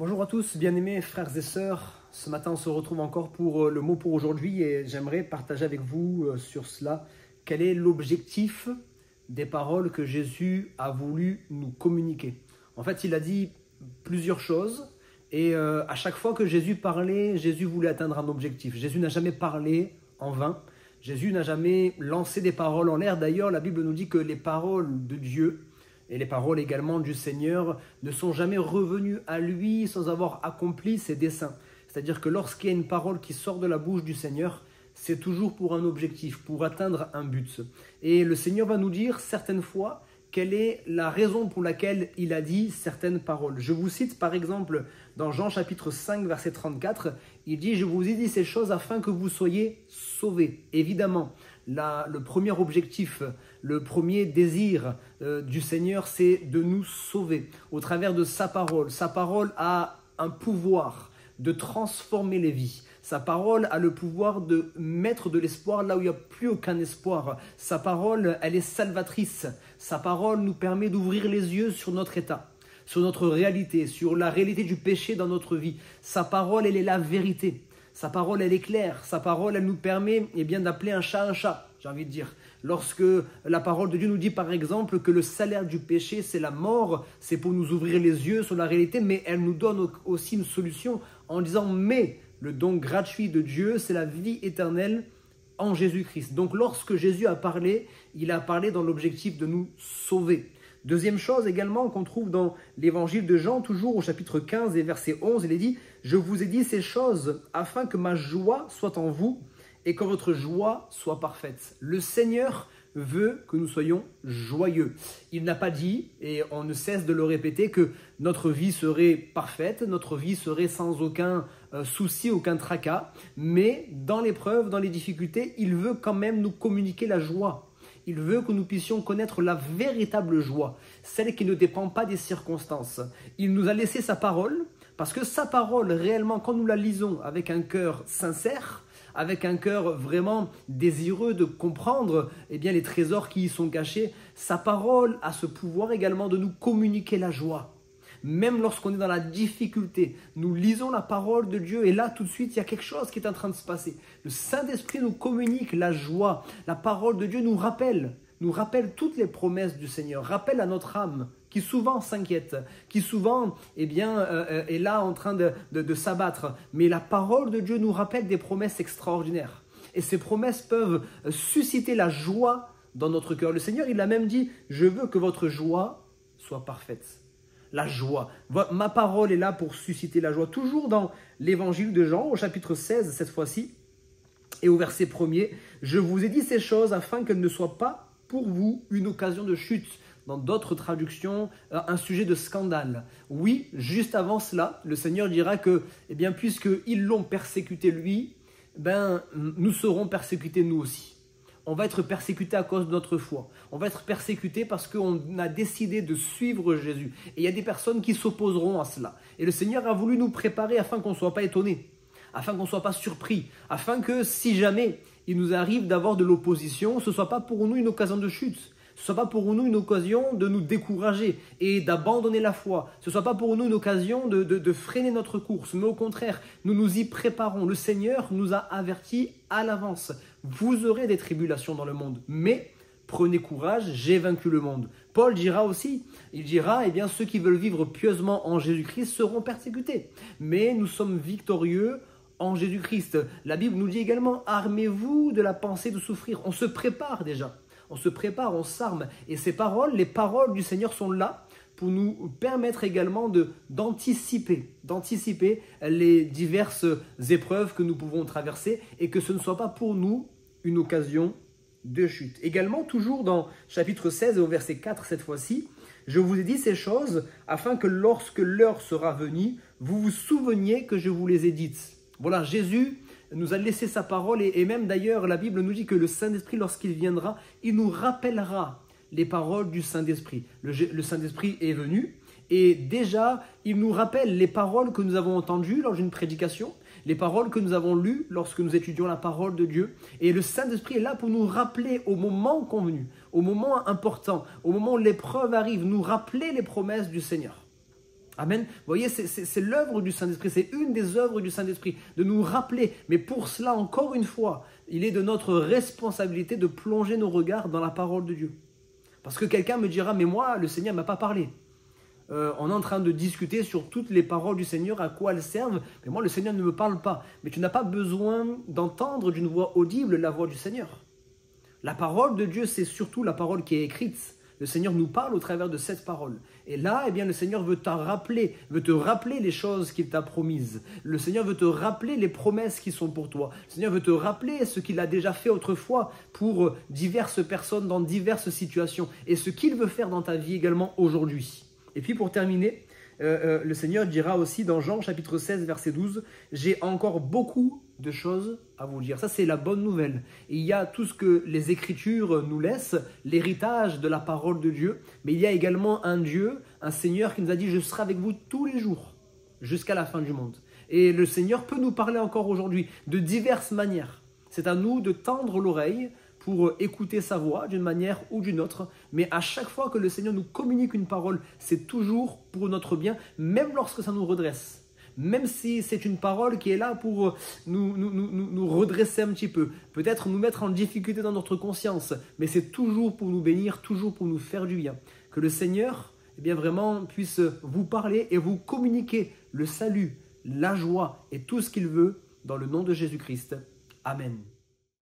Bonjour à tous, bien-aimés frères et sœurs. Ce matin, on se retrouve encore pour le mot pour aujourd'hui et j'aimerais partager avec vous sur cela. Quel est l'objectif des paroles que Jésus a voulu nous communiquer? En fait, il a dit plusieurs choses et à chaque fois que Jésus parlait, Jésus voulait atteindre un objectif. Jésus n'a jamais parlé en vain. Jésus n'a jamais lancé des paroles en l'air. D'ailleurs, la Bible nous dit que les paroles de Dieu et les paroles également du Seigneur ne sont jamais revenues à lui sans avoir accompli ses desseins. C'est-à-dire que lorsqu'il y a une parole qui sort de la bouche du Seigneur, c'est toujours pour un objectif, pour atteindre un but. Et le Seigneur va nous dire certaines fois quelle est la raison pour laquelle il a dit certaines paroles. Je vous cite par exemple dans Jean chapitre 5 verset 34, il dit « Je vous ai dit ces choses afin que vous soyez sauvés ». Évidemment, le premier objectif, le premier désir du Seigneur, c'est de nous sauver au travers de sa parole. Sa parole a un pouvoir de transformer les vies. Sa parole a le pouvoir de mettre de l'espoir là où il n'y a plus aucun espoir. Sa parole, elle est salvatrice. Sa parole nous permet d'ouvrir les yeux sur notre état, sur notre réalité, sur la réalité du péché dans notre vie. Sa parole, elle est la vérité. Sa parole, elle est claire. Sa parole, elle nous permet d'appeler un chat, j'ai envie de dire. Lorsque la parole de Dieu nous dit par exemple que le salaire du péché, c'est la mort, c'est pour nous ouvrir les yeux sur la réalité, mais elle nous donne aussi une solution en disant « mais » le don gratuit de Dieu, c'est la vie éternelle en Jésus-Christ. Donc lorsque Jésus a parlé, il a parlé dans l'objectif de nous sauver. Deuxième chose également qu'on trouve dans l'évangile de Jean, toujours au chapitre 15 et verset 11, il est dit « Je vous ai dit ces choses afin que ma joie soit en vous et que votre joie soit parfaite. » Le Seigneur veut que nous soyons joyeux. Il n'a pas dit, et on ne cesse de le répéter, que notre vie serait parfaite, notre vie serait sans aucun souci, aucun tracas, mais dans l'épreuve, dans les difficultés, il veut quand même nous communiquer la joie. Il veut que nous puissions connaître la véritable joie, celle qui ne dépend pas des circonstances. Il nous a laissé sa parole, parce que sa parole, réellement, quand nous la lisons avec un cœur sincère, avec un cœur vraiment désireux de comprendre les trésors qui y sont cachés, sa parole a ce pouvoir également de nous communiquer la joie. Même lorsqu'on est dans la difficulté, nous lisons la parole de Dieu et là tout de suite il y a quelque chose qui est en train de se passer. Le Saint-Esprit nous communique la joie. La parole de Dieu nous rappelle toutes les promesses du Seigneur, rappelle à notre âme qui souvent s'inquiète, qui souvent est là en train de s'abattre. Mais la parole de Dieu nous rappelle des promesses extraordinaires. Et ces promesses peuvent susciter la joie dans notre cœur. Le Seigneur, il a même dit « Je veux que votre joie soit parfaite ». La joie. Ma parole est là pour susciter la joie. Toujours dans l'évangile de Jean, au chapitre 16 cette fois-ci, et au verset 1er, « Je vous ai dit ces choses afin qu'elles ne soient pas pour vous une occasion de chute. » Dans d'autres traductions, un sujet de scandale. Oui, juste avant cela, le Seigneur dira que, puisqu'ils l'ont persécuté lui, nous serons persécutés nous aussi. On va être persécutés à cause de notre foi. On va être persécutés parce qu'on a décidé de suivre Jésus. Et il y a des personnes qui s'opposeront à cela. Et le Seigneur a voulu nous préparer afin qu'on ne soit pas étonnés, afin qu'on ne soit pas surpris, afin que si jamais il nous arrive d'avoir de l'opposition, ce ne soit pas pour nous une occasion de chute. Ce ne soit pas pour nous une occasion de nous décourager et d'abandonner la foi. Ce ne soit pas pour nous une occasion de freiner notre course. Mais au contraire, nous nous y préparons. Le Seigneur nous a avertis à l'avance. Vous aurez des tribulations dans le monde, mais prenez courage, j'ai vaincu le monde. Paul dira aussi, il dira, ceux qui veulent vivre pieusement en Jésus-Christ seront persécutés. Mais nous sommes victorieux en Jésus-Christ. La Bible nous dit également, armez-vous de la pensée de souffrir. On se prépare déjà. On se prépare, on s'arme. Et ces paroles, les paroles du Seigneur sont là pour nous permettre également d'anticiper les diverses épreuves que nous pouvons traverser et que ce ne soit pas pour nous une occasion de chute. Également, toujours dans chapitre 16 et au verset 4 cette fois-ci, « Je vous ai dit ces choses afin que lorsque l'heure sera venue, vous vous souveniez que je vous les ai dites. » Voilà, Jésus nous a laissé sa parole et même d'ailleurs la Bible nous dit que le Saint-Esprit lorsqu'il viendra, il nous rappellera les paroles du Saint-Esprit. Le Saint-Esprit est venu et déjà il nous rappelle les paroles que nous avons entendues lors d'une prédication, les paroles que nous avons lues lorsque nous étudions la parole de Dieu. Et le Saint-Esprit est là pour nous rappeler au moment convenu, au moment important, au moment où l'épreuve arrive, nous rappeler les promesses du Seigneur. Amen. Vous voyez, c'est l'œuvre du Saint-Esprit, c'est une des œuvres du Saint-Esprit, de nous rappeler. Mais pour cela, encore une fois, il est de notre responsabilité de plonger nos regards dans la parole de Dieu. Parce que quelqu'un me dira, mais moi, le Seigneur ne m'a pas parlé. On est en train de discuter sur toutes les paroles du Seigneur, à quoi elles servent, mais moi, le Seigneur ne me parle pas. Mais tu n'as pas besoin d'entendre d'une voix audible la voix du Seigneur. La parole de Dieu, c'est surtout la parole qui est écrite. Le Seigneur nous parle au travers de cette parole. Et là, eh bien, le Seigneur veut te rappeler les choses qu'il t'a promises. Le Seigneur veut te rappeler les promesses qui sont pour toi. Le Seigneur veut te rappeler ce qu'il a déjà fait autrefois pour diverses personnes dans diverses situations. Et ce qu'il veut faire dans ta vie également aujourd'hui. Et puis pour terminer, le Seigneur dira aussi dans Jean chapitre 16, verset 12, « J'ai encore beaucoup de choses à vous dire. » Ça, c'est la bonne nouvelle. Et il y a tout ce que les Écritures nous laissent, l'héritage de la parole de Dieu. Mais il y a également un Dieu, un Seigneur qui nous a dit « Je serai avec vous tous les jours, jusqu'à la fin du monde. » Et le Seigneur peut nous parler encore aujourd'hui de diverses manières. C'est à nous de tendre l'oreille pour écouter sa voix d'une manière ou d'une autre. Mais à chaque fois que le Seigneur nous communique une parole, c'est toujours pour notre bien, même lorsque ça nous redresse. Même si c'est une parole qui est là pour nous redresser un petit peu, peut-être nous mettre en difficulté dans notre conscience, mais c'est toujours pour nous bénir, toujours pour nous faire du bien. Que le Seigneur, eh bien vraiment, puisse vous parler et vous communiquer le salut, la joie et tout ce qu'il veut dans le nom de Jésus-Christ. Amen.